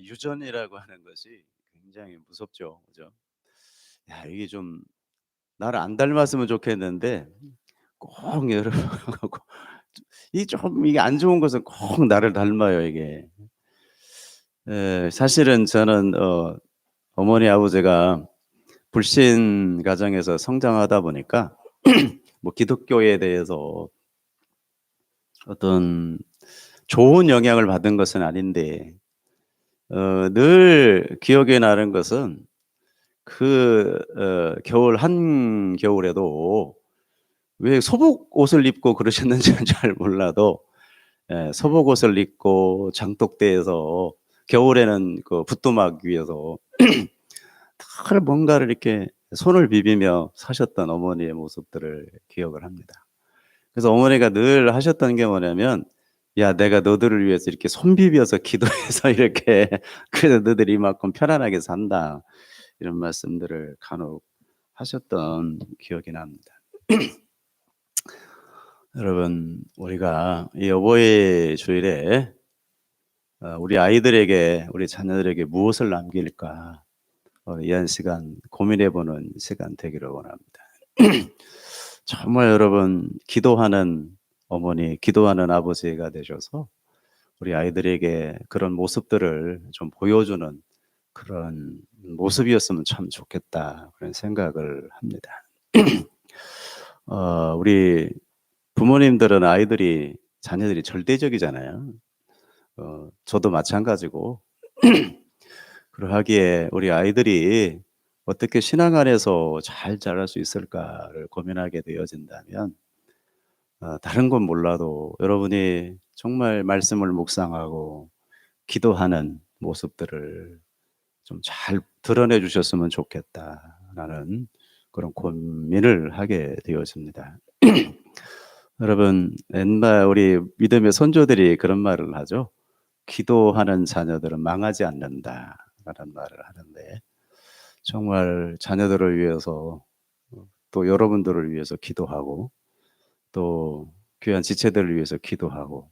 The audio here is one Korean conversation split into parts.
유전이라고 하는 것이 굉장히 무섭죠. 그죠? 야, 이게 좀 나를 안 닮았으면 좋겠는데 꼭 여러분 이 좀 이게 안 좋은 것은 꼭 나를 닮아요, 이게. 사실은 저는 어머니 아버지가 불신 가정에서 성장하다 보니까 뭐 기독교에 대해서 어떤 좋은 영향을 받은 것은 아닌데 늘 기억에 나는 것은 겨울 한겨울에도 왜 소복 옷을 입고 그러셨는지는 잘 몰라도 소복 옷을 입고 장독대에서 겨울에는 그 부뚜막 위에서 늘 뭔가를 이렇게 손을 비비며 사셨던 어머니의 모습들을 기억을 합니다. 그래서 어머니가 늘 하셨던 게 뭐냐면 "야, 내가 너들을 위해서 이렇게 손 비벼서 기도해서 이렇게 그래서 너들이 이만큼 편안하게 산다." 이런 말씀들을 간혹 하셨던 기억이 납니다. 여러분, 우리가 이 어버이 주일에 우리 아이들에게 우리 자녀들에게 무엇을 남길까 이한 시간 고민해 보는 시간 되기를 원합니다. 정말 여러분, 기도하는 어머니, 기도하는 아버지가 되셔서 우리 아이들에게 그런 모습들을 좀 보여주는 그런 모습이었으면 참 좋겠다 그런 생각을 합니다. 우리 부모님들은 자녀들이 절대적이잖아요. 저도 마찬가지고 그러하기에 우리 아이들이 어떻게 신앙 안에서 잘 자랄 수 있을까를 고민하게 되어진다면 다른 건 몰라도 여러분이 정말 말씀을 묵상하고 기도하는 모습들을 좀 잘 드러내 주셨으면 좋겠다라는 그런 고민을 하게 되어집니다. 여러분, 옛날 우리 믿음의 선조들이 그런 말을 하죠. "기도하는 자녀들은 망하지 않는다."라는 말을 하는데 정말 자녀들을 위해서 또 여러분들을 위해서 기도하고 또 귀한 지체들을 위해서 기도하고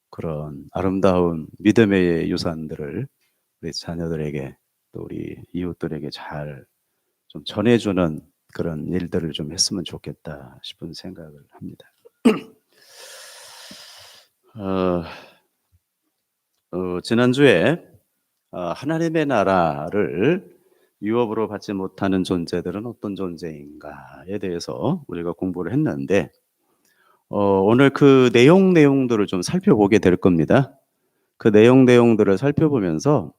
그런 아름다운 믿음의 유산들을 우리 자녀들에게 또 우리 이웃들에게 잘 좀 전해주는 그런 일들을 좀 했으면 좋겠다 싶은 생각을 합니다. 어, 지난주에 하나님의 나라를 유업으로 받지 못하는 존재들은 어떤 존재인가에 대해서 우리가 공부를 했는데 오늘 그 내용들을 좀 살펴보게 될 겁니다. 그 내용들을 살펴보면서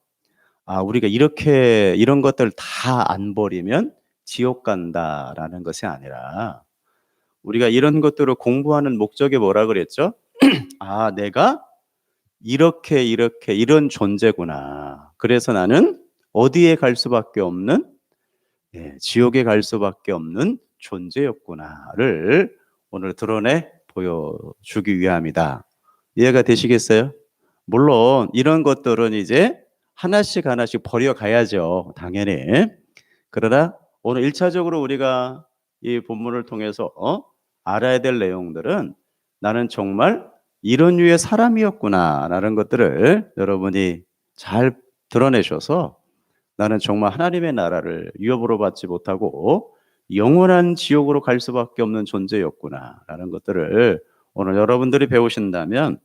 우리가 이렇게 이런 것들을 다 안 버리면 지옥 간다라는 것이 아니라 우리가 이런 것들을 공부하는 목적이 뭐라 그랬죠? 내가 이렇게 이런 존재구나. 그래서 나는 어디에 갈 수밖에 없는 지옥에 갈 수밖에 없는 존재였구나를 오늘 드러내 보여주기 위함이다. 이해가 되시겠어요? 물론 이런 것들은 이제 하나씩 하나씩 버려가야죠, 당연히. 그러나 오늘 1차적으로 우리가 이 본문을 통해서 알아야 될 내용들은 '나는 정말 이런 류의 사람이었구나.'라는 것들을 여러분이 잘 드러내셔서 '나는 정말 하나님의 나라를 유업으로 받지 못하고 영원한 지옥으로 갈 수밖에 없는 존재였구나.'라는 것들을 오늘 여러분들이 배우신다면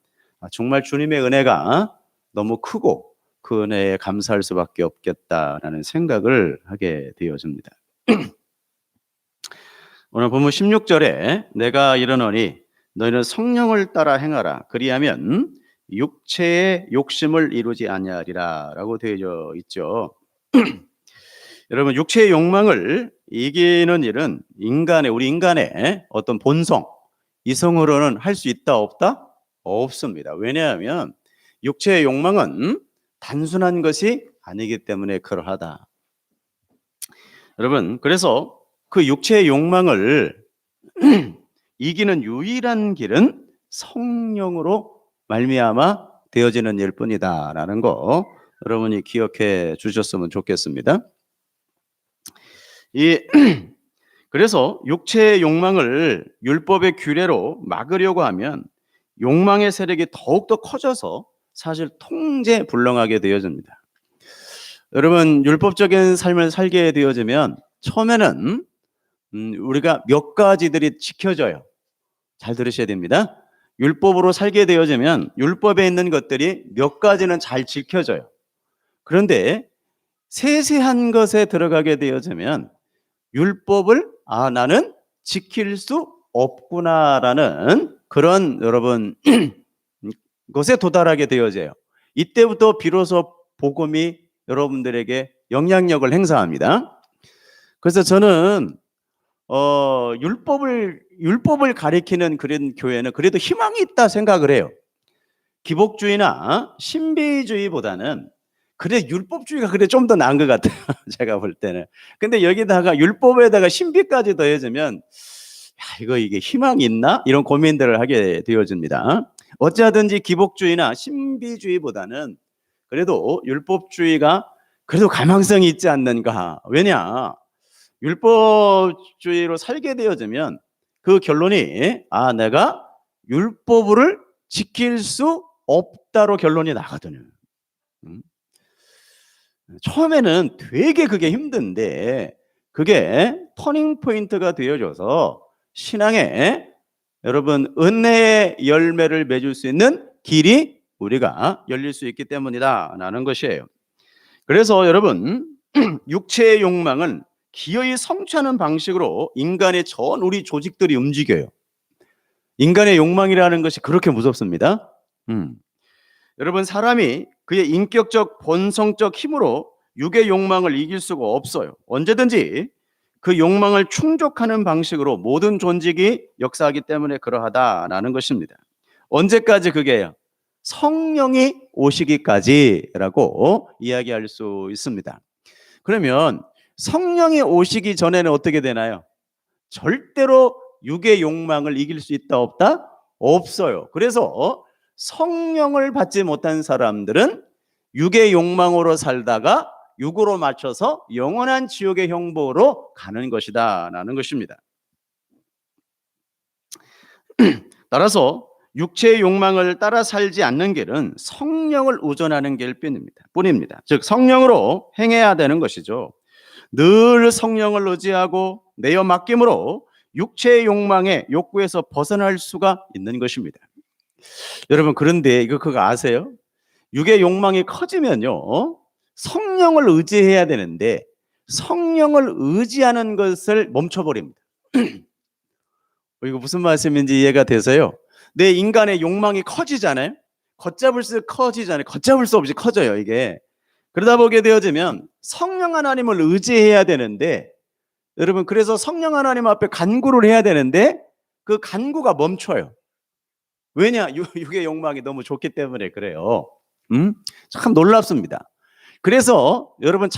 정말 주님의 은혜가 너무 크고 그 은혜에 감사할 수밖에 없겠다라는 생각을 하게 되어집니다. 오늘 본문 16절에 "내가 이르노니 너희는 성령을 따라 행하라. 그리하면 육체의 욕심을 이루지 아니하리라."라고 되어 있죠. 여러분, 육체의 욕망을 이기는 일은 우리 인간의 어떤 본성, 이성으로는 할 수 있다 없다? 없습니다. 왜냐하면 육체의 욕망은 단순한 것이 아니기 때문에 그러하다. 여러분, 그래서 그 육체의 욕망을 이기는 유일한 길은 성령으로 말미암아 되어지는 일뿐이다라는 거 여러분이 기억해 주셨으면 좋겠습니다. 그래서 육체의 욕망을 율법의 규례로 막으려고 하면 욕망의 세력이 더욱더 커져서 사실 통제불능하게 되어집니다. 여러분, 율법적인 삶을 살게 되어지면 처음에는 우리가 몇 가지들이 지켜져요. 잘 들으셔야 됩니다. 율법으로 살게 되어지면 율법에 있는 것들이 몇 가지는 잘 지켜져요. 그런데 세세한 것에 들어가게 되어지면 율법을 나는 지킬 수 없구나라는 그런 여러분 것에 도달하게 되어져요. 이때부터 비로소 복음이 여러분들에게 영향력을 행사합니다. 그래서 저는 율법을 가리키는 그런 교회는 그래도 희망이 있다 생각을 해요. 기복주의나 신비주의보다는 그래 율법주의가 그래 좀 더 나은 것 같아요. 제가 볼 때는. 근데 여기다가 율법에다가 신비까지 더해지면 이게 희망이 있나? 이런 고민들을 하게 되어집니다. 어찌하든지 기복주의나 신비주의보다는 그래도 율법주의가 그래도 가망성이 있지 않는가. 왜냐? 율법주의로 살게 되어지면 그 결론이 내가 율법을 지킬 수 없다로 결론이 나거든요. 처음에는 되게 그게 힘든데 그게 터닝 포인트가 되어줘서 신앙에 여러분 은혜의 열매를 맺을 수 있는 길이 우리가 열릴 수 있기 때문이다 라는 것이에요. 그래서 여러분 육체의 욕망은 기어이 성취하는 방식으로 인간의 전 우리 조직들이 움직여요. 인간의 욕망이라는 것이 그렇게 무섭습니다. 여러분 사람이 그의 인격적 본성적 힘으로 육의 욕망을 이길 수가 없어요. 언제든지 그 욕망을 충족하는 방식으로 모든 존재가 역사하기 때문에 그러하다라는 것입니다. 언제까지 그게요? 성령이 오시기까지라고 이야기할 수 있습니다. 그러면 성령이 오시기 전에는 어떻게 되나요? 절대로 육의 욕망을 이길 수 있다 없다? 없어요. 그래서 성령을 받지 못한 사람들은 육의 욕망으로 살다가 육으로 맞춰서 영원한 지옥의 형벌로 가는 것이다 라는 것입니다. 따라서 육체의 욕망을 따라 살지 않는 길은 성령을 의존하는 길뿐입니다. 즉 성령으로 행해야 되는 것이죠. 늘 성령을 의지하고 내어 맡김으로 육체의 욕구에서 벗어날 수가 있는 것입니다. 여러분 그런데 그거 아세요? 육의 욕망이 커지면요 성령을 의지해야 되는데 성령을 의지하는 것을 멈춰버립니다. 이거 무슨 말씀인지 이해가 되세요? 내 인간의 욕망이 커지잖아요. 걷잡을 수 없이 커져요 이게. 그러다 보게 되어지면 성령 하나님을 의지해야 되는데 여러분 그래서 성령 하나님 앞에 간구를 해야 되는데 그 간구가 멈춰요. 왜냐? 육의 욕망이 너무 좋기 때문에 그래요. 참 놀랍습니다. 그래서 여러분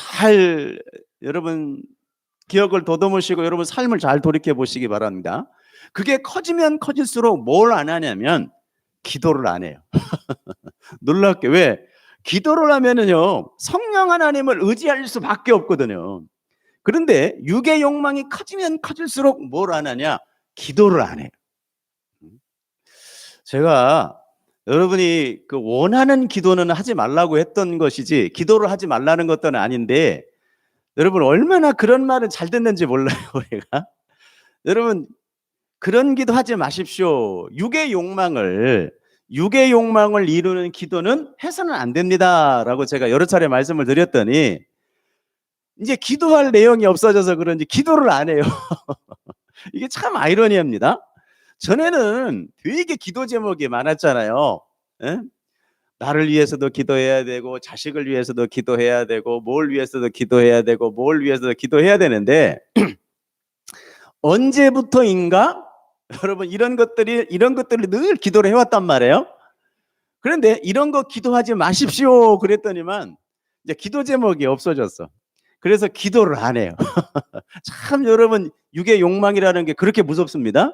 기억을 더듬으시고 여러분 삶을 잘 돌이켜 보시기 바랍니다. 그게 커지면 커질수록 뭘 안 하냐면 기도를 안 해요. 놀랍게. 왜? 기도를 하면은요 성령 하나님을 의지할 수밖에 없거든요. 그런데 육의 욕망이 커지면 커질수록 뭘 안 하냐? 기도를 안 해요. 제가 여러분이 그 원하는 기도는 하지 말라고 했던 것이지 기도를 하지 말라는 것은 아닌데 여러분 얼마나 그런 말은 잘 듣는지 몰라요 우리가. 여러분 그런 기도 하지 마십시오. 육의 욕망을 이루는 기도는 해서는 안 됩니다라고 제가 여러 차례 말씀을 드렸더니 이제 기도할 내용이 없어져서 그런지 기도를 안 해요. 이게 참 아이러니합니다. 전에는 되게 기도 제목이 많았잖아요. 에? 나를 위해서도 기도해야 되고 자식을 위해서도 기도해야 되고 뭘 위해서도 기도해야 되고 뭘 위해서도 기도해야 되는데 언제부터인가 여러분 이런 것들을 늘 기도를 해왔단 말이에요. 그런데 이런 거 기도하지 마십시오 그랬더니만 이제 기도 제목이 없어졌어. 그래서 기도를 안 해요. 참 여러분 육의 욕망이라는 게 그렇게 무섭습니다.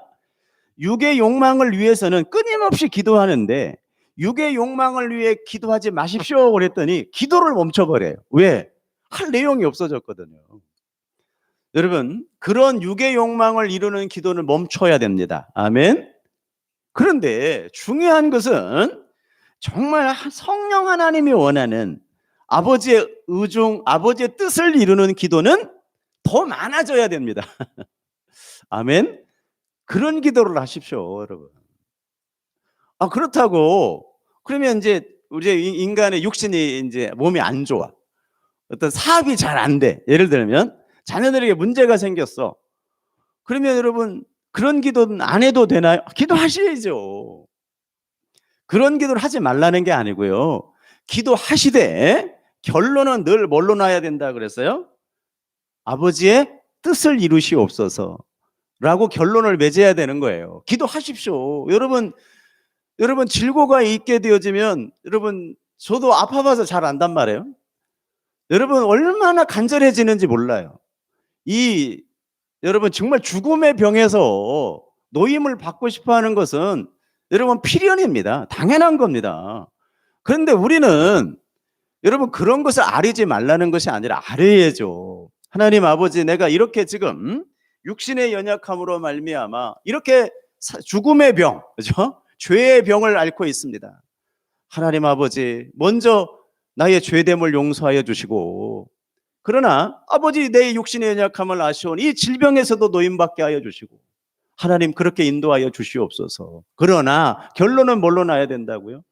육의 욕망을 위해서는 끊임없이 기도하는데 육의 욕망을 위해 기도하지 마십시오 그랬더니 기도를 멈춰버려요. 왜? 할 내용이 없어졌거든요. 여러분 그런 육의 욕망을 이루는 기도는 멈춰야 됩니다. 아멘. 그런데 중요한 것은 정말 성령 하나님이 원하는 아버지의 의중, 아버지의 뜻을 이루는 기도는 더 많아져야 됩니다. 아멘. 그런 기도를 하십시오, 여러분. 그렇다고 그러면 이제 우리 인간의 육신이 이제 몸이 안 좋아. 어떤 사업이 잘 안 돼. 예를 들면 자녀들에게 문제가 생겼어. 그러면 여러분 그런 기도는 안 해도 되나요? 기도하셔야죠. 그런 기도를 하지 말라는 게 아니고요. 기도하시되 결론은 늘 뭘로 놔야 된다 그랬어요? 아버지의 뜻을 이루시옵소서 라고 결론을 맺어야 되는 거예요. 기도하십시오. 여러분 질고가 있게 되어지면 여러분 저도 아파봐서 잘 안단 말이에요. 여러분 얼마나 간절해지는지 몰라요. 여러분 정말 죽음의 병에서 노임을 받고 싶어하는 것은 여러분 필연입니다. 당연한 겁니다. 그런데 우리는 여러분 그런 것을 아뢰지 말라는 것이 아니라 아뢰야죠. 하나님 아버지, 내가 이렇게 지금 육신의 연약함으로 말미암아 이렇게 죽음의 병, 그죠? 죄의 병을 앓고 있습니다. 하나님 아버지, 먼저 나의 죄됨을 용서하여 주시고, 그러나 아버지 내 육신의 연약함을 아시오니 이 질병에서도 노임받게 하여 주시고, 하나님 그렇게 인도하여 주시옵소서. 그러나 결론은 뭘로 나야 된다고요?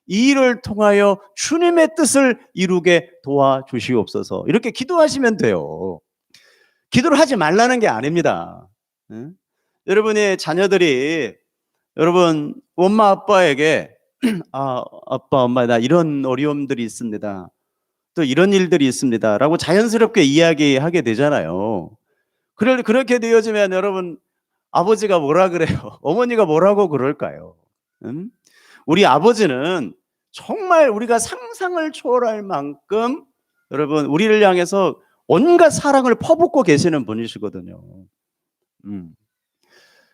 이 일을 통하여 주님의 뜻을 이루게 도와주시옵소서. 이렇게 기도하시면 돼요. 기도를 하지 말라는 게 아닙니다. 여러분의 자녀들이 여러분 엄마 아빠에게 아빠 엄마 나 이런 어려움들이 있습니다. 또 이런 일들이 있습니다. 라고 자연스럽게 이야기하게 되잖아요. 그렇게 되어지면 여러분 아버지가 뭐라 그래요? 어머니가 뭐라고 그럴까요? 우리 아버지는 정말 우리가 상상을 초월할 만큼 여러분 우리를 향해서 온갖 사랑을 퍼붓고 계시는 분이시거든요.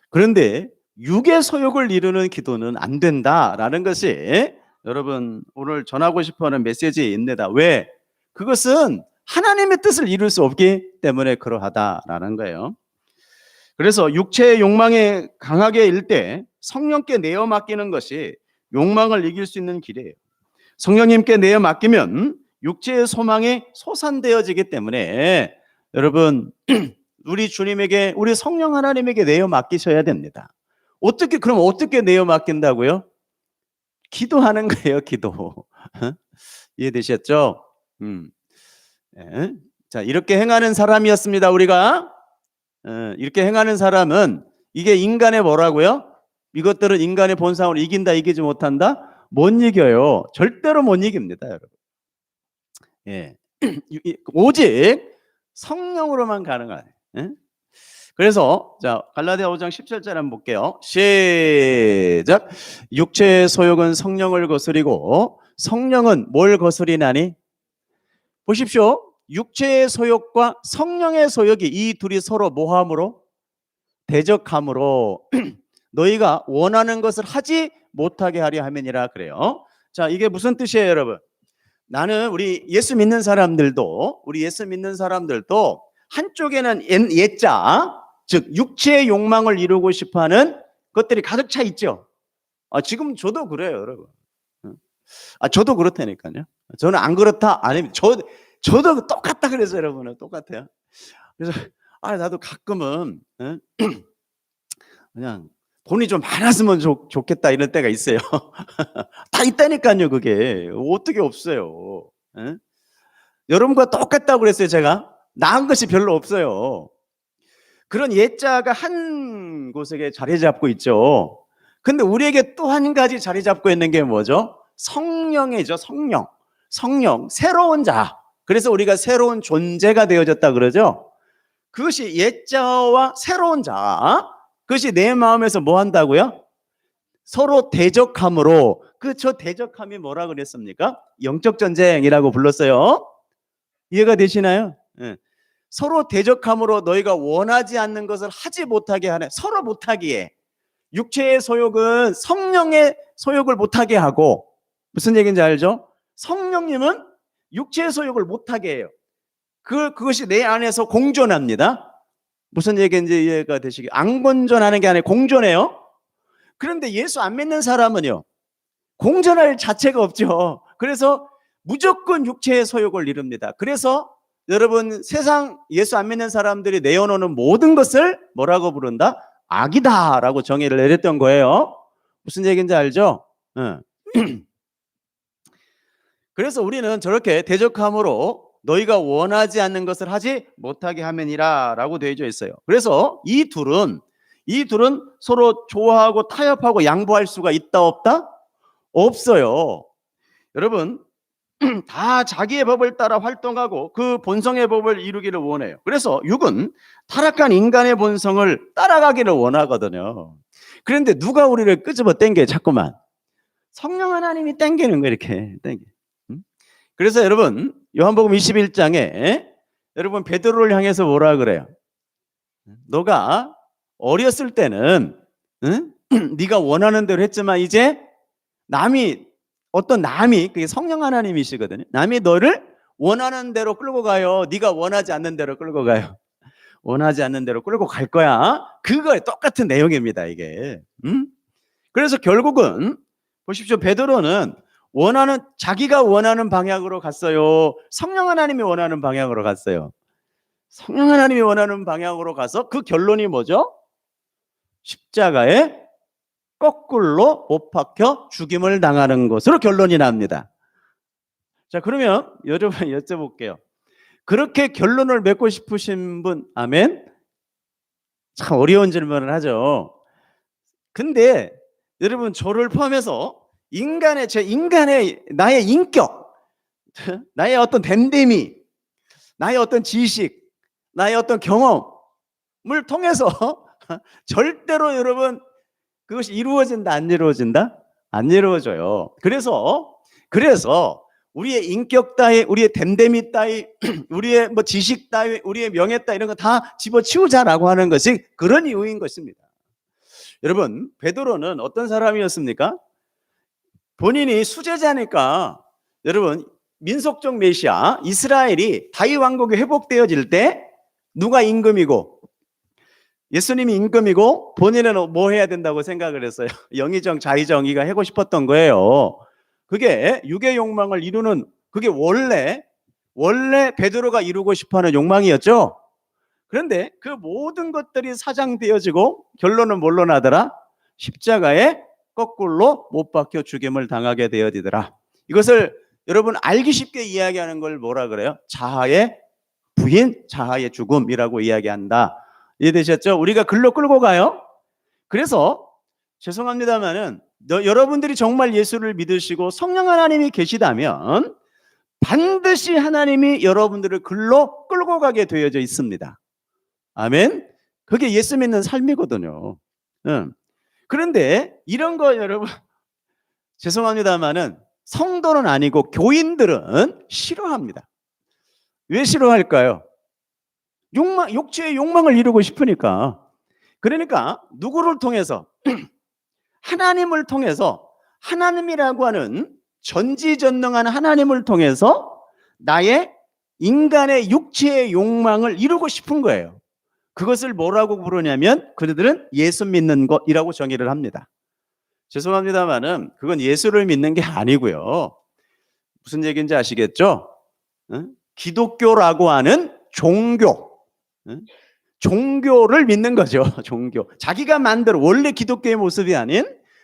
그런데 육의 소욕을 이루는 기도는 안 된다라는 것이 여러분 오늘 전하고 싶어하는 메시지입니다. 왜? 그것은 하나님의 뜻을 이룰 수 없기 때문에 그러하다라는 거예요. 그래서 육체의 욕망에 강하게 일 때 성령께 내어 맡기는 것이 욕망을 이길 수 있는 길이에요. 성령님께 내어 맡기면 육체의 소망이 소산되어지기 때문에 여러분 우리 주님에게, 우리 성령 하나님에게 내어 맡기셔야 됩니다. 그럼 어떻게 내어 맡긴다고요? 기도하는 거예요, 기도. 이해되셨죠? 네. 자, 이렇게 행하는 사람이었습니다, 우리가. 이렇게 행하는 사람은 이게 인간의 뭐라고요? 이것들은 인간의 본성을 이긴다, 이기지 못한다? 못 이겨요. 절대로 못 이깁니다, 여러분. 예. 오직 성령으로만 가능하네. 예? 그래서 자 갈라디아 5장 17절 한번 볼게요. 시작. 육체의 소욕은 성령을 거스리고 성령은 뭘 거스리나니? 보십시오. 육체의 소욕과 성령의 소욕이 이 둘이 서로 모함으로 대적함으로 너희가 원하는 것을 하지 못하게 하려 함이니라 그래요. 자, 이게 무슨 뜻이에요, 여러분? 나는 우리 예수 믿는 사람들도 한쪽에는 옛자, 즉 육체의 욕망을 이루고 싶어하는 것들이 가득 차 있죠. 지금 저도 그래요, 여러분. 저도 그렇다니까요. 저는 안 그렇다 아니면 저도 똑같다 그래서 여러분은 똑같아요. 그래서 나도 가끔은 그냥 돈이 좀 많았으면 좋겠다 이런 때가 있어요. 다 있다니까요, 그게. 어떻게 없어요. 여러분과 똑같다고 그랬어요, 제가. 나은 것이 별로 없어요. 그런 옛자가 한 곳에 자리 잡고 있죠. 근데 우리에게 또 한 가지 자리 잡고 있는 게 뭐죠? 성령이죠, 성령, 새로운 자. 그래서 우리가 새로운 존재가 되어졌다 그러죠. 그것이 옛자와 새로운 자, 그것이 내 마음에서 뭐 한다고요? 서로 대적함으로. 저 대적함이 뭐라 그랬습니까? 영적 전쟁이라고 불렀어요. 이해가 되시나요? 네. 서로 대적함으로 너희가 원하지 않는 것을 하지 못하게 하네. 서로 못하기에. 육체의 소욕은 성령의 소욕을 못하게 하고, 무슨 얘기인지 알죠? 성령님은 육체의 소욕을 못하게 해요. 그것이 내 안에서 공존합니다. 무슨 얘기인지 이해가 되시게. 안 공존하는 게 아니라 공존해요. 그런데 예수 안 믿는 사람은요, 공존할 자체가 없죠. 그래서 무조건 육체의 소욕을 이룹니다. 그래서 여러분 세상 예수 안 믿는 사람들이 내어놓는 모든 것을 뭐라고 부른다? 악이다라고 정의를 내렸던 거예요. 무슨 얘기인지 알죠? 응. 그래서 우리는 저렇게 대적함으로 너희가 원하지 않는 것을 하지 못하게 함이니라 라고 되어져 있어요. 그래서 이 둘은 서로 좋아하고 타협하고 양보할 수가 있다 없다? 없어요. 여러분 다 자기의 법을 따라 활동하고 그 본성의 법을 이루기를 원해요. 그래서 육은 타락한 인간의 본성을 따라가기를 원하거든요. 그런데 누가 우리를 끄집어 당겨요? 자꾸만 성령 하나님이 당기는 거예요. 이렇게 당겨. 그래서 여러분 요한복음 21장에 여러분 베드로를 향해서 뭐라 그래요? 너가 어렸을 때는 네가 원하는 대로 했지만 이제 어떤 남이 그게 성령 하나님이시거든요. 남이 너를 원하는 대로 끌고 가요. 네가 원하지 않는 대로 끌고 가요. 원하지 않는 대로 끌고 갈 거야. 그거에 똑같은 내용입니다. 이게. 그래서 결국은 보십시오. 베드로는 자기가 원하는 방향으로 갔어요. 성령 하나님이 원하는 방향으로 갔어요. 성령 하나님이 원하는 방향으로 가서 그 결론이 뭐죠? 십자가에 거꾸로 못 박혀 죽임을 당하는 것으로 결론이 납니다. 자, 그러면 여러분 여쭤볼게요. 그렇게 결론을 맺고 싶으신 분, 아멘? 참 어려운 질문을 하죠. 근데 여러분 저를 포함해서 나의 인격, 나의 어떤 됨됨이, 나의 어떤 지식, 나의 어떤 경험을 통해서 절대로 여러분 그것이 이루어진다 안 이루어진다? 안 이루어져요. 그래서 우리의 인격 따위, 우리의 됨됨이 따위, 우리의 뭐 지식 따위, 우리의 명예 따위 이런 거 다 집어치우자라고 하는 것이 그런 이유인 것입니다. 여러분 베드로는 어떤 사람이었습니까? 본인이 수제자니까 여러분 민속적 메시아 이스라엘이 다윗 왕국이 회복되어질 때 누가 임금이고 예수님이 임금이고 본인은 뭐 해야 된다고 생각을 했어요? 영의정 자의정의가 하고 싶었던 거예요. 그게 육의 욕망을 이루는 그게 원래 베드로가 이루고 싶어하는 욕망이었죠. 그런데 그 모든 것들이 사장되어지고 결론은 뭘로 나더라? 십자가에 거꾸로 못 박혀 죽임을 당하게 되어지더라. 이것을 여러분 알기 쉽게 이야기하는 걸 뭐라 그래요? 자아의 부인, 자아의 죽음이라고 이야기한다. 이해되셨죠? 우리가 글로 끌고 가요. 그래서 죄송합니다만은 여러분들이 정말 예수를 믿으시고 성령 하나님이 계시다면 반드시 하나님이 여러분들을 글로 끌고 가게 되어져 있습니다. 아멘. 그게 예수 믿는 삶이거든요. 그런데 이런 거 여러분 죄송합니다만은 성도는 아니고 교인들은 싫어합니다. 왜 싫어할까요? 육체의 욕망을 이루고 싶으니까. 그러니까 누구를 통해서? 하나님을 통해서, 하나님이라고 하는 전지전능한 하나님을 통해서 나의 인간의 육체의 욕망을 이루고 싶은 거예요. 그것을 뭐라고 부르냐면 그들은 예수 믿는 것이라고 정의를 합니다. 죄송합니다만은 그건 예수를 믿는 게 아니고요. 무슨 얘기인지 아시겠죠? 기독교라고 하는 종교를 믿는 거죠. 종교. 자기가 만들어 원래 기독교의 모습이 아닌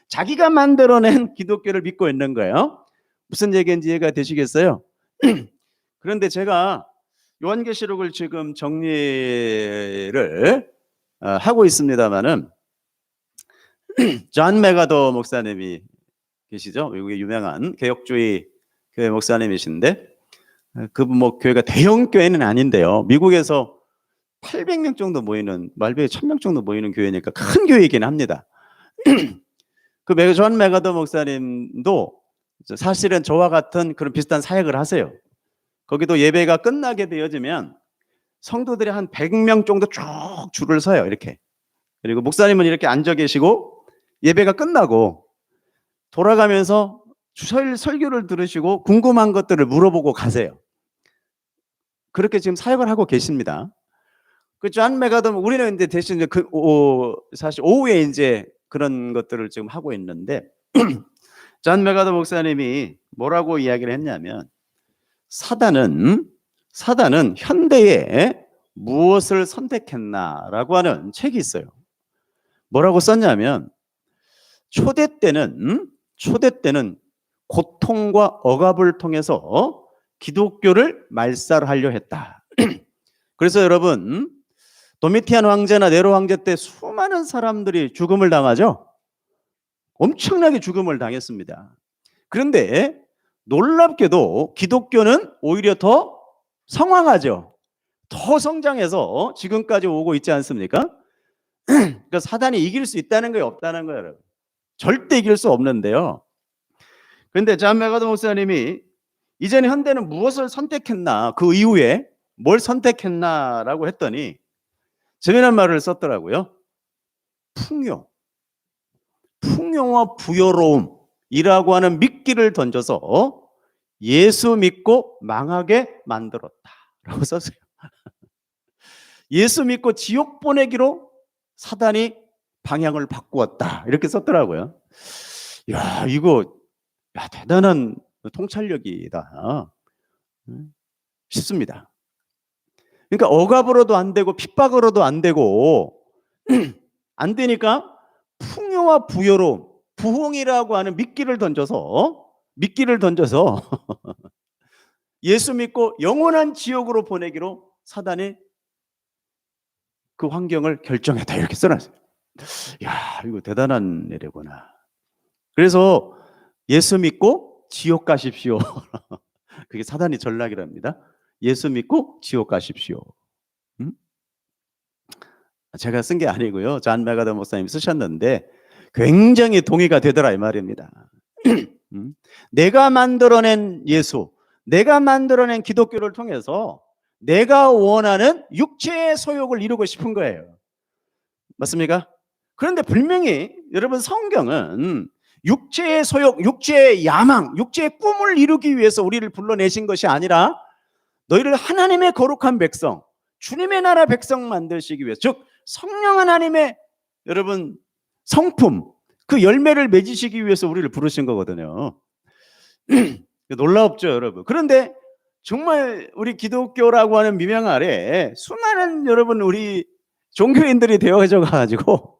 자기가 만들어낸 기독교를 믿고 있는 거예요. 무슨 얘기인지 이해가 되시겠어요? 그런데 제가 요한계시록을 지금 정리를 하고 있습니다만은 존 맥아더 목사님이 계시죠? 미국의 유명한 개혁주의 교회 목사님이신데 그분 뭐 교회가 대형 교회는 아닌데요. 미국에서 800명 정도 모이는 말베이 1000명 정도 모이는 교회니까 큰 교회이긴 합니다. 그 존 맥아더 목사님도 사실은 저와 같은 그런 비슷한 사역을 하세요. 거기도 예배가 끝나게 되어지면 성도들이 한 100명 정도 쭉 줄을 서요. 이렇게. 그리고 목사님은 이렇게 앉아 계시고 예배가 끝나고 돌아가면서 설교를 들으시고 궁금한 것들을 물어보고 가세요. 그렇게 지금 사역을 하고 계십니다. 그 존 맥아더 우리는 이제 대신 이제 사실 오후에 이제 그런 것들을 지금 하고 있는데 존 맥아더 목사님이 뭐라고 이야기를 했냐면 사단은 현대에 무엇을 선택했나라고 하는 책이 있어요. 뭐라고 썼냐면 초대 때는 고통과 억압을 통해서 기독교를 말살하려 했다. 그래서 여러분, 도미티안 황제나 네로 황제 때 수많은 사람들이 죽음을 당하죠. 엄청나게 죽음을 당했습니다. 그런데 놀랍게도 기독교는 오히려 더 성황하죠. 더 성장해서 지금까지 오고 있지 않습니까? 그러니까 사단이 이길 수 있다는 거예요, 없다는 거예요, 여러분? 절대 이길 수 없는데요. 그런데 존 맥아더 목사님이 이전 현대는 무엇을 선택했나, 그 이후에 뭘 선택했나라고 했더니 재미난 말을 썼더라고요. 풍요와 부여로움이라고 하는 미끼를 던져서 예수 믿고 망하게 만들었다라고 썼어요. 예수 믿고 지옥 보내기로 사단이 방향을 바꾸었다, 이렇게 썼더라고요. 야, 이거 대단한 통찰력이다 싶습니다. 그러니까 억압으로도 안 되고 핍박으로도 안 되고 안 되니까 풍요와 부여로움, 부흥이라고 하는 미끼를 던져서 예수 믿고 영원한 지옥으로 보내기로 사단이 그 환경을 결정했다, 이렇게 써놨어요. 야, 이거 대단한 일이구나. 그래서 예수 믿고 지옥 가십시오. 그게 사단의 전략이랍니다. 예수 믿고 지옥 가십시오. 제가 쓴 게 아니고요, 존 맥아더 목사님이 쓰셨는데 굉장히 동의가 되더라, 이 말입니다. 내가 만들어낸 예수, 내가 만들어낸 기독교를 통해서 내가 원하는 육체의 소욕을 이루고 싶은 거예요. 맞습니까? 그런데 분명히 여러분, 성경은 육체의 소욕, 육체의 야망, 육체의 꿈을 이루기 위해서 우리를 불러내신 것이 아니라 너희를 하나님의 거룩한 백성, 주님의 나라 백성 만드시기 위해서, 즉 성령 하나님의 여러분 성품, 그 열매를 맺으시기 위해서 우리를 부르신 거거든요. 놀랍죠, 여러분? 그런데 정말 우리 기독교라고 하는 미명 아래 수많은 여러분 우리 종교인들이 되어져 가지고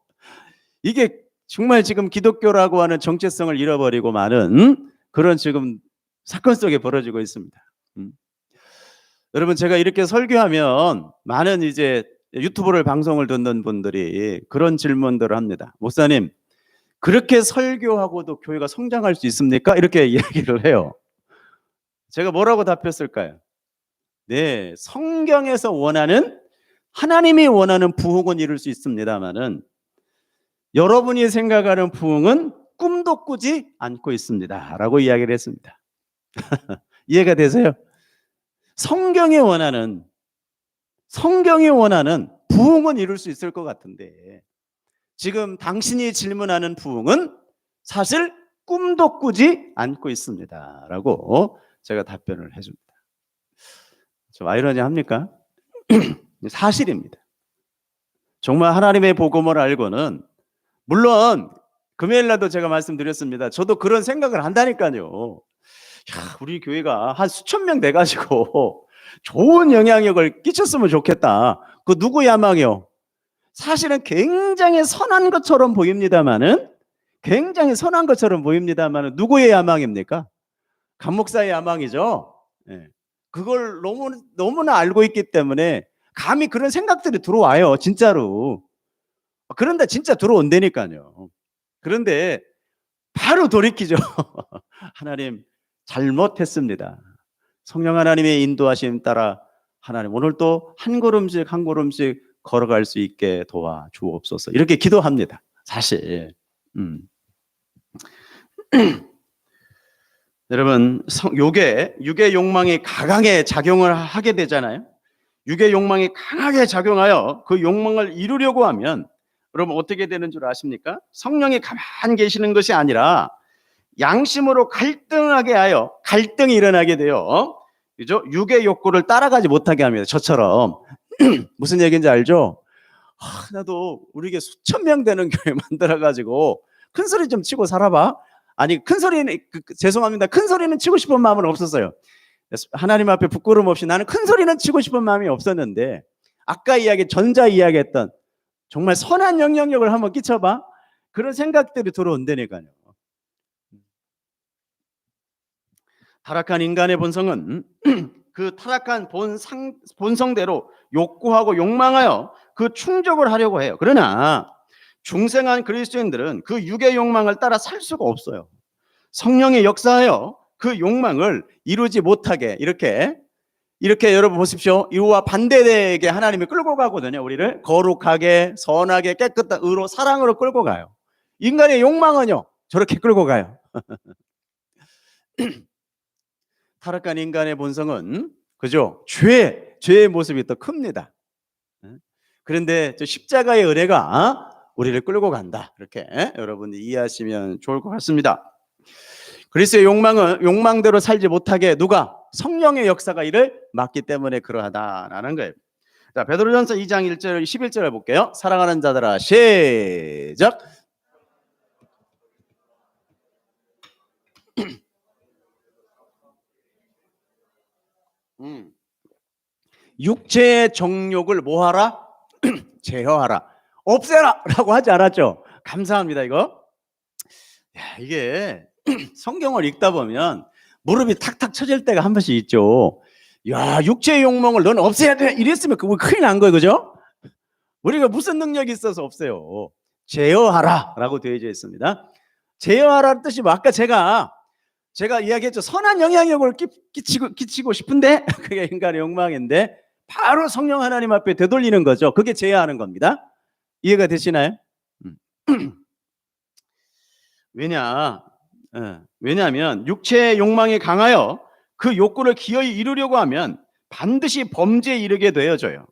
이게 정말 지금 기독교라고 하는 정체성을 잃어버리고 많은 그런 지금 사건 속에 벌어지고 있습니다. 여러분, 제가 이렇게 설교하면 많은 이제 유튜브를 방송을 듣는 분들이 그런 질문들을 합니다. 목사님, 그렇게 설교하고도 교회가 성장할 수 있습니까? 이렇게 이야기를 해요. 제가 뭐라고 답했을까요? 네, 성경에서 원하는, 하나님이 원하는 부흥은 이룰 수 있습니다만은 여러분이 생각하는 부흥은 꿈도 꾸지 않고 있습니다 라고 이야기를 했습니다. 이해가 되세요? 성경이 원하는 부흥은 이룰 수 있을 것 같은데 지금 당신이 질문하는 부흥은 사실 꿈도 꾸지 않고 있습니다 라고 제가 답변을 해줍니다. 좀 아이러니합니까? 사실입니다. 정말 하나님의 복음을 알고는, 물론 금요일날도 제가 말씀드렸습니다. 저도 그런 생각을 한다니까요. 야, 우리 교회가 한 수천 명 돼가지고 좋은 영향력을 끼쳤으면 좋겠다. 그 누구 야망이요? 사실은 굉장히 선한 것처럼 보입니다만은 누구의 야망입니까? 간 목사의 야망이죠. 네. 그걸 너무나 알고 있기 때문에 감히 그런 생각들이 들어와요, 진짜로. 그런데 진짜 들어온다니까요. 그런데 바로 돌이키죠. 하나님, 잘못했습니다. 성령 하나님의 인도하심 따라 하나님, 오늘 또 한 걸음씩 걸어갈 수 있게 도와주옵소서, 이렇게 기도합니다, 사실. 여러분, 육의 욕망이 강하게 작용을 하게 되잖아요. 육의 욕망이 강하게 작용하여 그 욕망을 이루려고 하면 여러분 어떻게 되는 줄 아십니까? 성령이 가만히 계시는 것이 아니라 양심으로 갈등하게 하여 갈등이 일어나게 돼요. 그죠? 육의 욕구를 따라가지 못하게 합니다. 저처럼. 무슨 얘기인지 알죠? 나도 우리 게 수천 명 되는 교회 만들어가지고 큰 소리 좀 치고 살아봐. 아니, 큰 소리는, 죄송합니다. 큰 소리는 치고 싶은 마음은 없었어요. 하나님 앞에 부끄러움 없이 나는 큰 소리는 치고 싶은 마음이 없었는데 아까 전자 이야기했던 정말 선한 영향력을 한번 끼쳐봐. 그런 생각들이 들어온다니까요. 타락한 인간의 본성은 그 타락한 본성대로 욕구하고 욕망하여 그 충족을 하려고 해요. 그러나 중생한 그리스도인들은 그 육의 욕망을 따라 살 수가 없어요. 성령의 역사하여 그 욕망을 이루지 못하게 이렇게 여러분 보십시오. 이와 반대되게 하나님이 끌고 가거든요. 우리를 거룩하게, 선하게, 깨끗한 의로, 사랑으로 끌고 가요. 인간의 욕망은요 저렇게 끌고 가요. 타락한 인간의 본성은 그죠? 죄의 모습이 더 큽니다. 그런데 저 십자가의 은혜가 우리를 끌고 간다. 이렇게 여러분이 이해하시면 좋을 것 같습니다. 그리스도의 욕망은 욕망대로 살지 못하게 누가? 성령의 역사가 이를 막기 때문에 그러하다라는 거예요. 자, 베드로전서 2장 1절 11절을 볼게요. 사랑하는 자들아 시작. 육체의 정욕을 뭐하라? 제어하라. 없애라 라고 하지 않았죠? 감사합니다. 이거 이게 성경을 읽다 보면 무릎이 탁탁 쳐질 때가 한 번씩 있죠. 야, 육체의 욕망을 넌 없애야 돼 이랬으면 그거 큰일 난 거예요. 그죠? 우리가 무슨 능력이 있어서 없애요? 제어하라 라고 되어져 있습니다. 제어하라는 뜻이 뭐 아까 제가 이야기했죠. 선한 영향력을 끼치고 싶은데 그게 인간의 욕망인데 바로 성령 하나님 앞에 되돌리는 거죠. 그게 제어하는 겁니다. 이해가 되시나요? 왜냐하면 육체의 욕망이 강하여 그 욕구를 기어이 이루려고 하면 반드시 범죄에 이르게 되어져요.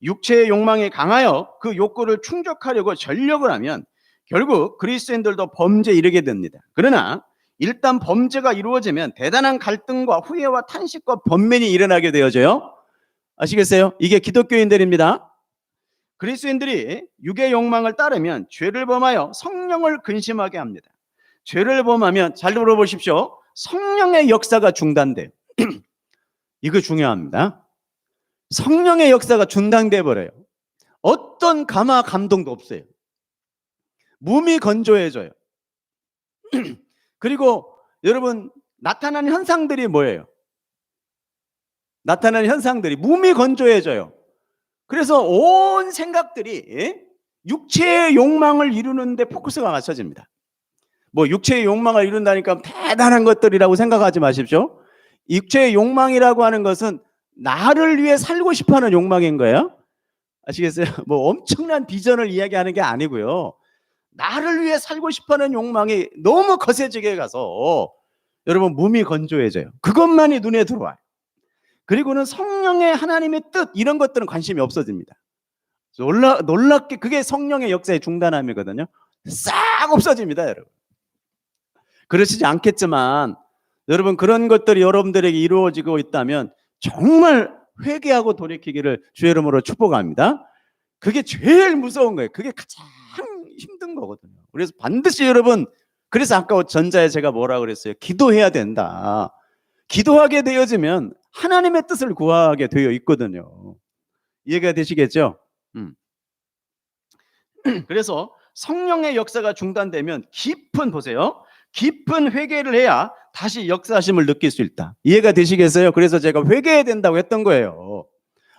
육체의 욕망이 강하여 그 욕구를 충족하려고 전력을 하면 결국 그리스도인들도 범죄에 이르게 됩니다. 그러나 일단 범죄가 이루어지면 대단한 갈등과 후회와 탄식과 번민이 일어나게 되어져요. 아시겠어요? 이게 기독교인들입니다. 그리스도인들이 육의 욕망을 따르면 죄를 범하여 성령을 근심하게 합니다. 죄를 범하면 잘 들어보십시오. 성령의 역사가 중단돼요. 이거 중요합니다. 성령의 역사가 중단돼 버려요. 어떤 감화 감동도 없어요. 몸이 건조해져요. 그리고 여러분 나타나는 현상들이 뭐예요? 나타나는 현상들이 몸이 건조해져요. 그래서 온 생각들이 육체의 욕망을 이루는데 포커스가 맞춰집니다. 뭐 육체의 욕망을 이룬다니까 대단한 것들이라고 생각하지 마십시오. 육체의 욕망이라고 하는 것은 나를 위해 살고 싶어하는 욕망인 거예요. 아시겠어요? 뭐 엄청난 비전을 이야기하는 게 아니고요. 나를 위해 살고 싶어하는 욕망이 너무 거세지게 가서 여러분 몸이 건조해져요. 그것만이 눈에 들어와요. 그리고는 성령의 하나님의 뜻 이런 것들은 관심이 없어집니다. 놀랍게 그게 성령의 역사의 중단함이거든요. 싹 없어집니다, 여러분. 그러시지 않겠지만 여러분 그런 것들이 여러분들에게 이루어지고 있다면 정말 회개하고 돌이키기를 주의 이름으로 축복합니다. 그게 제일 무서운 거예요. 그게 가장 힘든 거거든요. 그래서 반드시 여러분, 그래서 아까 전자에 제가 뭐라 그랬어요? 기도해야 된다. 기도하게 되어지면 하나님의 뜻을 구하게 되어 있거든요. 이해가 되시겠죠? 그래서 성령의 역사가 중단되면 보세요. 깊은 회개를 해야 다시 역사하심을 느낄 수 있다. 이해가 되시겠어요? 그래서 제가 회개해야 된다고 했던 거예요.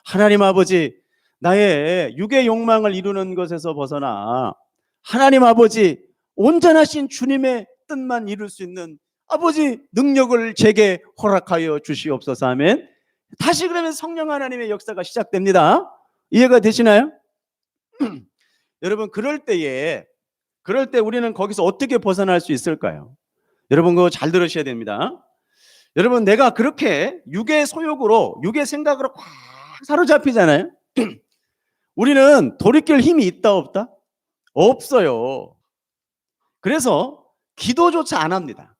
하나님 아버지, 나의 육의 욕망을 이루는 것에서 벗어나 하나님 아버지, 온전하신 주님의 뜻만 이룰 수 있는 아버지 능력을 제게 허락하여 주시옵소서. 아멘. 다시 그러면 성령 하나님의 역사가 시작됩니다. 이해가 되시나요? 여러분 그럴 때 우리는 거기서 어떻게 벗어날 수 있을까요? 여러분 그거 잘 들으셔야 됩니다. 여러분 내가 그렇게 육의 소욕으로 육의 생각으로 꽉 사로잡히잖아요. 우리는 돌이킬 힘이 있다 없다? 없어요. 그래서 기도조차 안 합니다.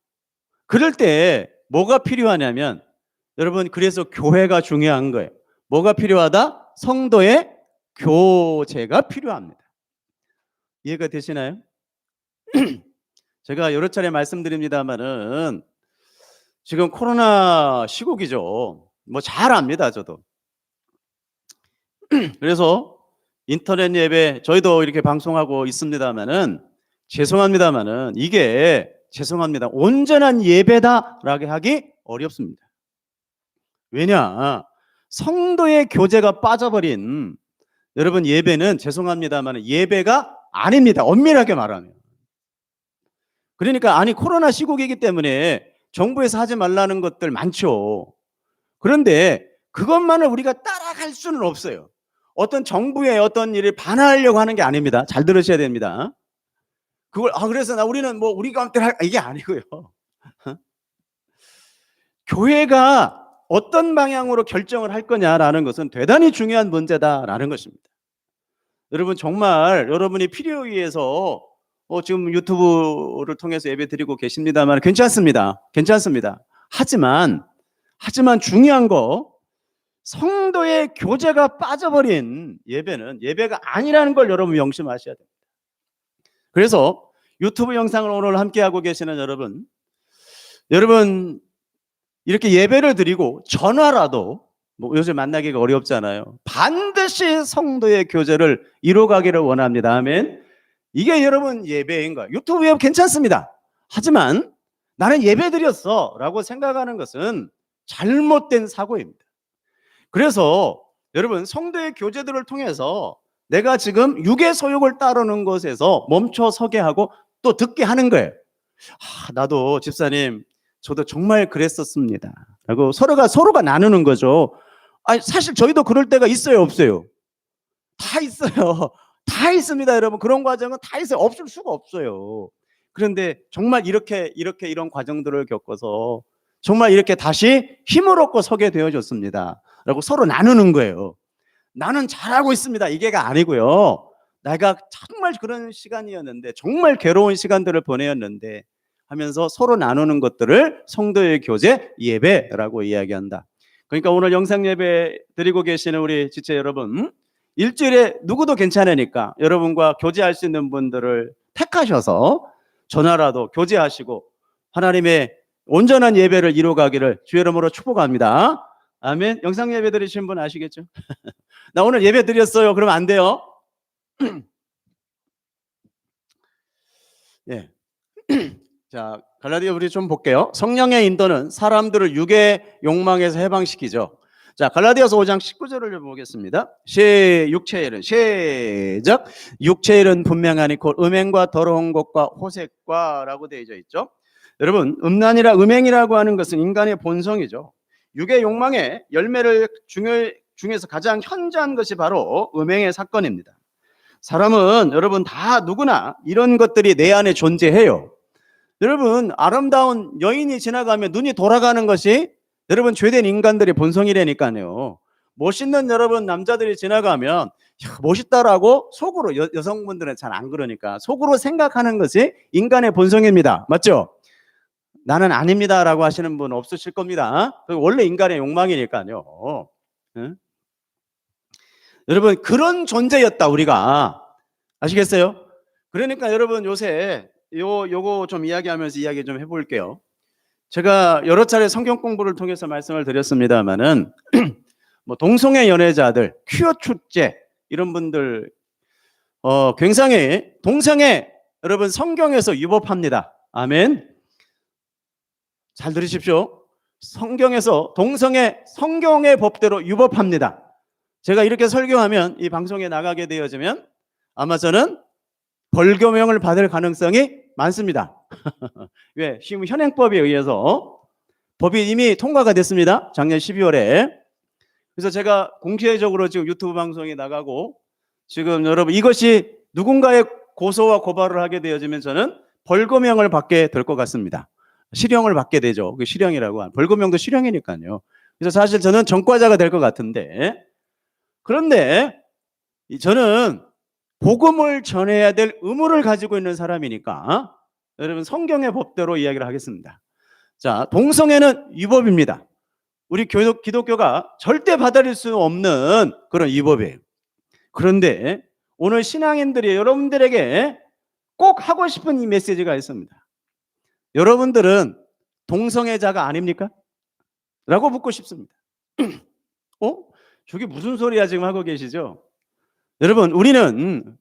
그럴 때 뭐가 필요하냐면 여러분 그래서 교회가 중요한 거예요. 뭐가 필요하다? 성도의 교제가 필요합니다. 이해가 되시나요? 제가 여러 차례 말씀드립니다만은 지금 코로나 시국이죠. 뭐 잘 압니다, 저도. 그래서 인터넷 예배 저희도 이렇게 방송하고 있습니다마는 죄송합니다마는 이게 죄송합니다. 온전한 예배다라고 하기 어렵습니다. 왜냐? 성도의 교제가 빠져버린 여러분 예배는 죄송합니다만 예배가 아닙니다. 엄밀하게 말하면. 그러니까 아니 코로나 시국이기 때문에 정부에서 하지 말라는 것들 많죠. 그런데 그것만을 우리가 따라갈 수는 없어요. 어떤 정부의 어떤 일을 반하려고 하는 게 아닙니다. 잘 들으셔야 됩니다. 그걸 그래서 우리는 뭐 우리가 이게 아니고요. 교회가 어떤 방향으로 결정을 할 거냐라는 것은 대단히 중요한 문제다라는 것입니다. 여러분 정말 여러분이 필요에 의해서 지금 유튜브를 통해서 예배 드리고 계십니다만 괜찮습니다. 괜찮습니다. 하지만 중요한 거 성도의 교제가 빠져버린 예배는 예배가 아니라는 걸 여러분 명심하셔야 됩니다. 그래서 유튜브 영상을 오늘 함께하고 계시는 여러분 이렇게 예배를 드리고 전화라도 뭐 요즘 만나기가 어렵잖아요. 반드시 성도의 교제를 이루어가기를 원합니다. 아멘. 이게 여러분 예배인 거예요. 유튜브 예배 괜찮습니다. 하지만 나는 예배 드렸어 라고 생각하는 것은 잘못된 사고입니다. 그래서 여러분 성도의 교제들을 통해서 내가 지금 육의 소욕을 따르는 것에서 멈춰 서게 하고 또 듣게 하는 거예요. 나도 집사님 저도 정말 그랬었습니다 라고 서로가 나누는 거죠. 사실 저희도 그럴 때가 있어요 없어요? 다 있어요. 다 있습니다 여러분. 그런 과정은 다 있어요. 없을 수가 없어요. 그런데 정말 이렇게 이런 과정들을 겪어서 정말 이렇게 다시 힘을 얻고 서게 되어졌습니다 라고 서로 나누는 거예요. 나는 잘하고 있습니다 이게가 아니고요. 내가 정말 그런 시간이었는데 정말 괴로운 시간들을 보내었는데 하면서 서로 나누는 것들을 성도의 교제 예배라고 이야기한다. 그러니까 오늘 영상 예배 드리고 계시는 우리 지체 여러분 일주일에 누구도 괜찮으니까 여러분과 교제할 수 있는 분들을 택하셔서 전화라도 교제하시고 하나님의 온전한 예배를 이루어가기를 주의 이름으로 축복합니다. 아멘. 영상 예배 드리신 분 아시겠죠? 나 오늘 예배 드렸어요. 그러면 안 돼요. 예. 자, 갈라디아 우리 좀 볼게요. 성령의 인도는 사람들을 육의 욕망에서 해방시키죠. 자, 갈라디아서 5장 19절을 좀 보겠습니다. 육체의 일은 시작. 육체의 일은 분명하니 곧 음행과 더러운 것과 호색과라고 되어 있죠. 여러분 음란이라 음행이라고 하는 것은 인간의 본성이죠. 육의 욕망의 열매를 중에서 가장 현저한 것이 바로 음행의 사건입니다. 사람은 여러분 다 누구나 이런 것들이 내 안에 존재해요. 여러분 아름다운 여인이 지나가면 눈이 돌아가는 것이 여러분 죄된 인간들의 본성이라니까요. 멋있는 여러분 남자들이 지나가면 멋있다라고 속으로 여성분들은 잘 안 그러니까 속으로 생각하는 것이 인간의 본성입니다. 맞죠? 나는 아닙니다라고 하시는 분 없으실 겁니다. 원래 인간의 욕망이니까요. 응? 여러분 그런 존재였다 우리가. 아시겠어요? 그러니까 여러분 요새 요거 좀 이야기하면서 이야기 좀 해볼게요. 제가 여러 차례 성경 공부를 통해서 말씀을 드렸습니다만은 뭐 동성애 연애자들, 퀴어 축제 이런 분들 굉장히 동성애 여러분 성경에서 위법합니다. 아멘. 잘 들으십시오. 성경에서 동성애 성경의 법대로 위법합니다. 제가 이렇게 설교하면 이 방송에 나가게 되어지면 아마 저는 벌금형을 받을 가능성이 많습니다. 왜? 지금 현행법에 의해서 법이 이미 통과가 됐습니다. 작년 12월에. 그래서 제가 공개적으로 지금 유튜브 방송에 나가고 지금 여러분 이것이 누군가의 고소와 고발을 하게 되어지면 저는 벌금형을 받게 될 것 같습니다. 실형을 받게 되죠. 그 실형이라고. 벌금형도 실형이니까요. 그래서 사실 저는 전과자가 될 것 같은데 그런데 저는 복음을 전해야 될 의무를 가지고 있는 사람이니까 여러분 성경의 법대로 이야기를 하겠습니다. 자, 동성애는 위법입니다. 우리 기독교가 절대 받아들일 수 없는 그런 위법이에요. 그런데 오늘 신앙인들이 여러분들에게 꼭 하고 싶은 이 메시지가 있습니다. 여러분들은 동성애자가 아닙니까? 라고 묻고 싶습니다. 저게 무슨 소리야 지금 하고 계시죠? 여러분, 우리는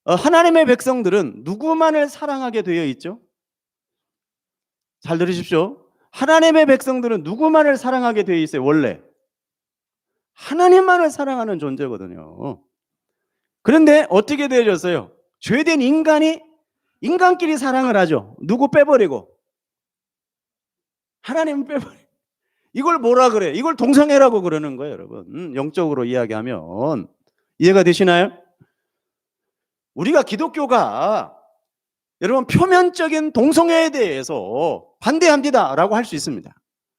하나님의 백성들은 누구만을 사랑하게 되어 있죠? 잘 들으십시오. 하나님의 백성들은 누구만을 사랑하게 되어 있어요? 원래 하나님만을 사랑하는 존재거든요. 그런데 어떻게 되어졌어요? 죄된 인간이 인간끼리 사랑을 하죠. 누구 빼버리고? 하나님 빼버리고. 이걸 뭐라 그래요? 이걸 동성애라고 그러는 거예요, 여러분. 영적으로 이야기하면. 이해가 되시나요? 우리가 기독교가 여러분 표면적인 동성애에 대해서 반대합니다라고 할 수 있습니다.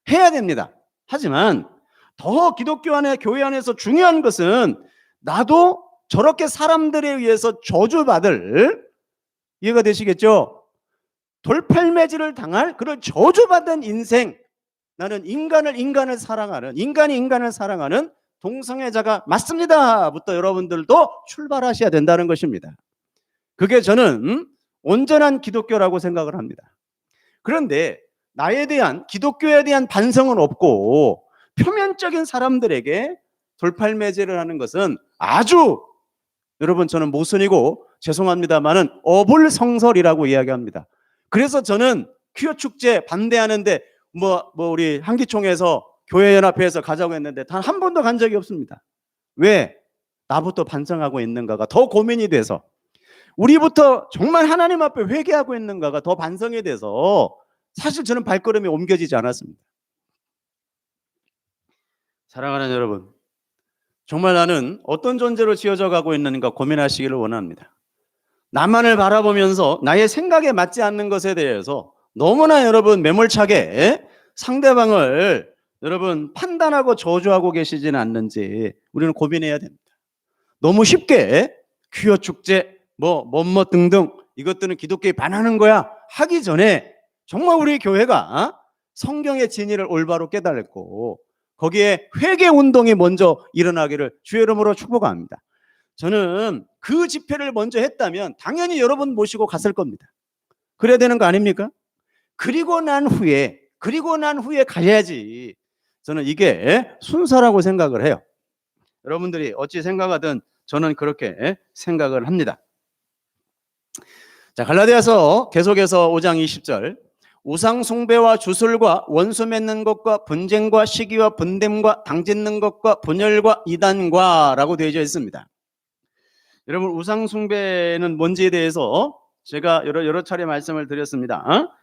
해야 됩니다. 하지만 더 기독교 안에 교회 안에서 중요한 것은 나도 저렇게 사람들에 의해서 저주받을, 이해가 되시겠죠? 돌팔매질을 당할 그런 저주받은 인생, 나는 인간을 사랑하는, 인간이 인간을 사랑하는 동성애자가 맞습니다부터 여러분들도 출발하셔야 된다는 것입니다. 그게 저는 온전한 기독교라고 생각을 합니다. 그런데 나에 대한, 기독교에 대한 반성은 없고 표면적인 사람들에게 돌팔매질을 하는 것은 아주, 여러분, 저는 모순이고 죄송합니다만은 어불성설이라고 이야기합니다. 그래서 저는 퀴어 축제 반대하는데 우리 한기총에서 교회연합회에서 가자고 했는데 단 한 번도 간 적이 없습니다. 왜? 나부터 반성하고 있는가가 더 고민이 돼서, 우리부터 정말 하나님 앞에 회개하고 있는가가 더 반성이 돼서 사실 저는 발걸음이 옮겨지지 않았습니다. 사랑하는 여러분, 정말 나는 어떤 존재로 지어져 가고 있는가 고민하시기를 원합니다. 나만을 바라보면서 나의 생각에 맞지 않는 것에 대해서 너무나 여러분 매몰차게 상대방을 여러분 판단하고 저주하고 계시지는 않는지 우리는 고민해야 됩니다. 너무 쉽게 퀴어 축제 뭐뭐 등등 이것들은 기독교에 반하는 거야 하기 전에 정말 우리 교회가 성경의 진리를 올바로 깨달았고 거기에 회개 운동이 먼저 일어나기를 주의 이름으로 축복합니다. 저는 그 집회를 먼저 했다면 당연히 여러분 모시고 갔을 겁니다. 그래야 되는 거 아닙니까? 그리고 난 후에 가야지. 저는 이게 순서라고 생각을 해요. 여러분들이 어찌 생각하든 저는 그렇게 생각을 합니다. 자, 갈라디아서 계속해서 5장 20절. 우상 숭배와 주술과 원수 맺는 것과 분쟁과 시기와 분됨과 당짓는 것과 분열과 이단과 라고 되어져 있습니다. 여러분, 우상 숭배는 뭔지에 대해서 제가 여러 차례 말씀을 드렸습니다.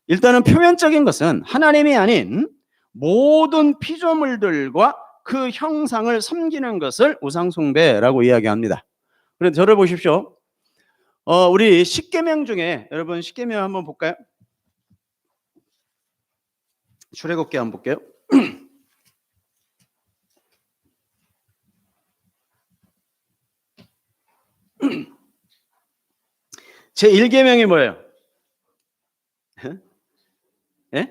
일단은 표면적인 것은 하나님이 아닌 모든 피조물들과 그 형상을 섬기는 것을 우상 숭배라고 이야기합니다. 그런데 저를 보십시오. 우리 십계명 중에, 여러분 십계명 한번 볼까요? 출애굽기 한번 볼게요. 제 1계명이 뭐예요? 예?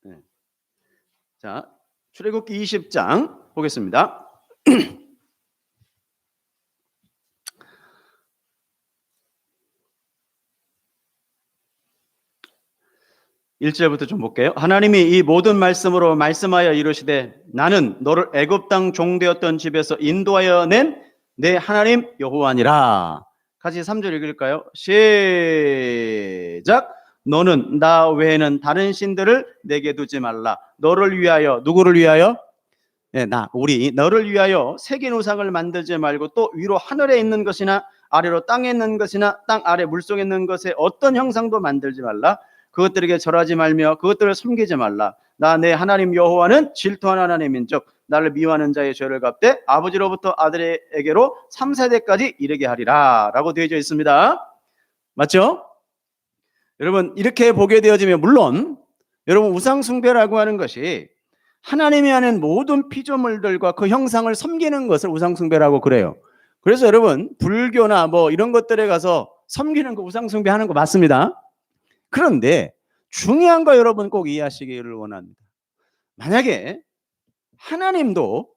네. 자, 출애굽기 20장 보겠습니다. 1절부터 좀 볼게요. 하나님이 이 모든 말씀으로 말씀하여 이르시되 나는 너를 애굽 땅 종되었던 집에서 인도하여 낸 내 하나님 여호와니라. 같이 3절 읽을까요? 시작. 너는 나 외에는 다른 신들을 내게 두지 말라. 너를 위하여, 누구를 위하여? 네, 너를 위하여 새긴 우상을 만들지 말고 또 위로 하늘에 있는 것이나 아래로 땅에 있는 것이나 땅 아래 물속에 있는 것에 어떤 형상도 만들지 말라. 그것들에게 절하지 말며 그것들을 섬기지 말라. 나 내 하나님 여호와는 질투하는 하나님인즉 나를 미워하는 자의 죄를 갚되 아버지로부터 아들에게로 3세대까지 이르게 하리라 라고 되어져 있습니다. 맞죠? 여러분, 이렇게 보게 되어지면 물론 여러분 우상 숭배라고 하는 것이 하나님이 하는 모든 피조물들과 그 형상을 섬기는 것을 우상 숭배라고 그래요. 그래서 여러분 불교나 이런 것들에 가서 섬기는 거 우상 숭배하는 거 맞습니다. 그런데 중요한 거 여러분 꼭 이해하시기를 원합니다. 만약에 하나님도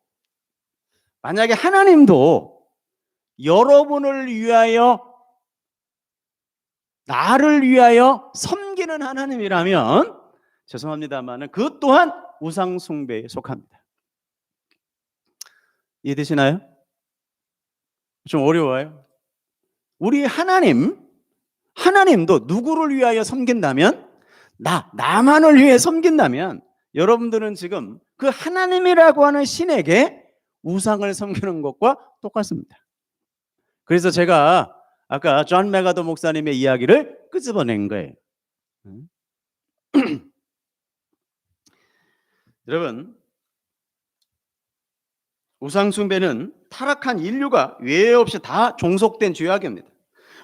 여러분을 위하여 나를 위하여 섬기는 하나님이라면 죄송합니다만 그것 또한 우상 숭배에 속합니다. 이해되시나요? 좀 어려워요. 우리 하나님도 누구를 위하여 섬긴다면, 나만을 위해 섬긴다면 여러분들은 지금 그 하나님이라고 하는 신에게 우상을 섬기는 것과 똑같습니다. 그래서 제가 아까 존 메가더 목사님의 이야기를 끄집어낸 거예요. 여러분, 우상 숭배는 타락한 인류가 예외 없이 다 종속된 죄악입니다.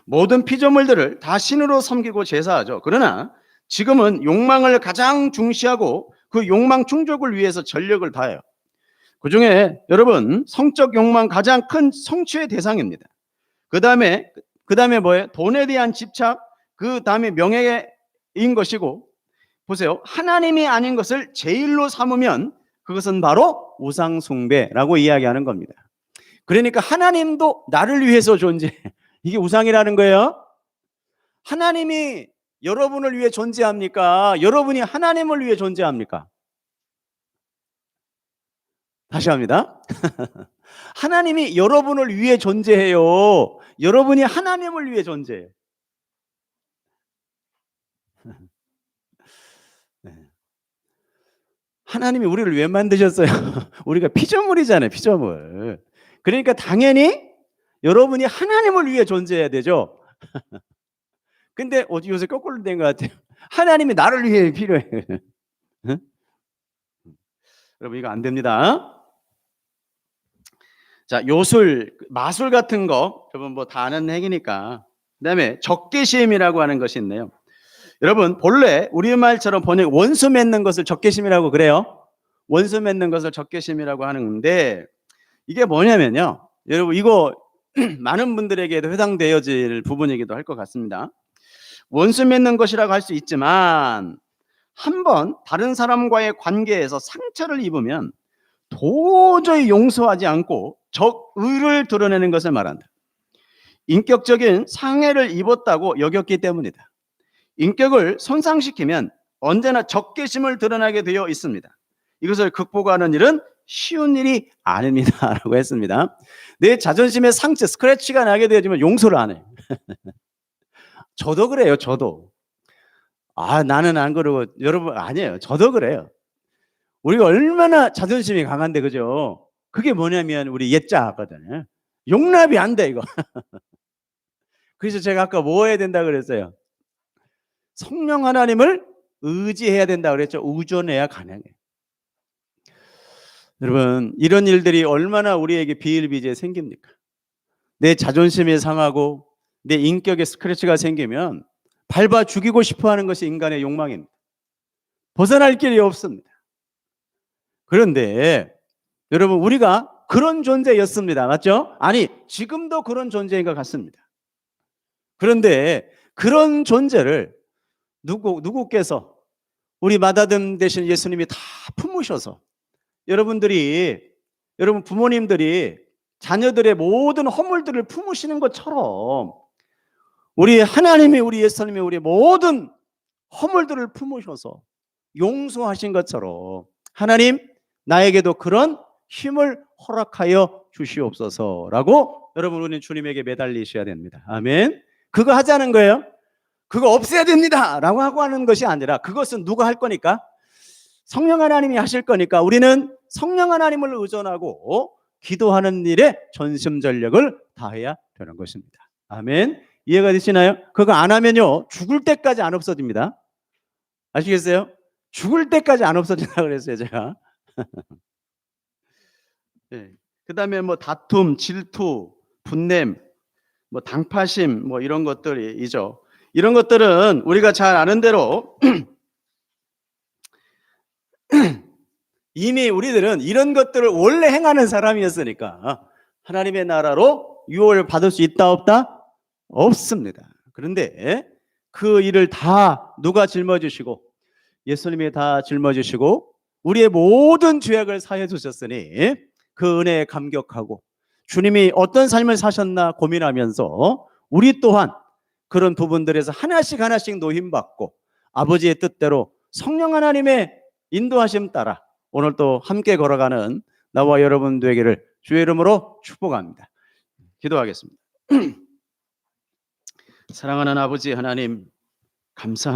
모든 피조물들을 다 신으로 섬기고 제사하죠. 그러나 지금은 욕망을 가장 중시하고 그 욕망 충족을 위해서 전력을 다해요. 그중에 여러분, 성적 욕망 가장 큰 성취의 대상입니다. 그 다음에 뭐예요? 돈에 대한 집착, 그 다음에 명예인 것이고, 보세요. 하나님이 아닌 것을 제일로 삼으면 그것은 바로 우상 숭배라고 이야기하는 겁니다. 그러니까 하나님도 나를 위해서 존재해. 이게 우상이라는 거예요. 하나님이 여러분을 위해 존재합니까? 여러분이 하나님을 위해 존재합니까? 다시 합니다. 하나님이 여러분을 위해 존재해요. 여러분이 하나님을 위해 존재해요. 하나님이 우리를 왜 만드셨어요? 우리가 피조물이잖아요, 피조물. 그러니까 당연히 여러분이 하나님을 위해 존재해야 되죠. 근데 요새 거꾸로 된 것 같아요. 하나님이 나를 위해 필요해요. 응? 여러분, 이거 안 됩니다. 자, 요술, 마술 같은 거 여러분 뭐 다 아는 얘기니까. 그다음에 적개심이라고 하는 것이 있네요. 여러분, 본래 우리말처럼 번역 원수 맺는 것을 적개심이라고 그래요. 원수 맺는 것을 적개심이라고 하는데, 이게 뭐냐면요, 여러분, 이거 많은 분들에게도 해당되어질 부분이기도 할 것 같습니다. 원수 맺는 것이라고 할 수 있지만, 한번 다른 사람과의 관계에서 상처를 입으면 도저히 용서하지 않고 적의를 드러내는 것을 말한다. 인격적인 상해를 입었다고 여겼기 때문이다. 인격을 손상시키면 언제나 적개심을 드러나게 되어 있습니다. 이것을 극복하는 일은 쉬운 일이 아닙니다. 라고 했습니다. 내 자존심에 상처, 스크래치가 나게 되어지면 용서를 안 해요. 저도 그래요, 저도. 나는 안 그러고, 여러분, 아니에요. 저도 그래요. 우리가 얼마나 자존심이 강한데, 그죠? 그게 뭐냐면, 우리 옛자거든요. 용납이 안 돼, 이거. 그래서 제가 아까 뭐 해야 된다 그랬어요? 성령 하나님을 의지해야 된다 그랬죠. 의존해야 가능해요. 여러분, 이런 일들이 얼마나 우리에게 비일비재에 생깁니까? 내 자존심이 상하고 내 인격에 스크래치가 생기면 밟아 죽이고 싶어하는 것이 인간의 욕망입니다. 벗어날 길이 없습니다. 그런데 여러분, 우리가 그런 존재였습니다. 맞죠? 아니, 지금도 그런 존재인 것 같습니다. 그런데 그런 존재를 누구께서 우리 마다듬 되신 예수님이 다 품으셔서, 여러분 부모님들이 자녀들의 모든 허물들을 품으시는 것처럼 우리 하나님이, 우리 예수님이 우리 모든 허물들을 품으셔서 용서하신 것처럼 하나님, 나에게도 그런 힘을 허락하여 주시옵소서라고 여러분, 우리는 주님에게 매달리셔야 됩니다. 아멘. 그거 하자는 거예요. 그거 없애야 됩니다 라고 하고 하는 것이 아니라, 그것은 누가 할 거니까? 성령 하나님이 하실 거니까 우리는 성령 하나님을 의존하고 기도하는 일에 전심전력을 다해야 되는 것입니다. 아멘. 이해가 되시나요? 그거 안 하면요, 죽을 때까지 안 없어집니다. 아시겠어요? 죽을 때까지 안 없어진다고 그랬어요, 제가. 네. 그 다음에 뭐 다툼, 질투, 분냄, 뭐 당파심, 뭐 이런 것들이죠. 이런 것들은 우리가 잘 아는 대로 이미 우리들은 이런 것들을 원래 행하는 사람이었으니까 하나님의 나라로 유업을 받을 수 있다 없다? 없습니다. 그런데 그 일을 다 누가 짊어지시고, 예수님이 다 짊어지시고 우리의 모든 죄악을 사해 주셨으니 그 은혜에 감격하고 주님이 어떤 삶을 사셨나 고민하면서 우리 또한 그런 부분들에서 하나씩 하나씩 노임받고 아버지의 뜻대로 성령 하나님의 인도하심 따라 오늘 또 함께 걸어가는 나와 여러분 되기를 주의 이름으로 축복합니다. 기도하겠습니다. 사랑하는 아버지 하나님, 감사합니다.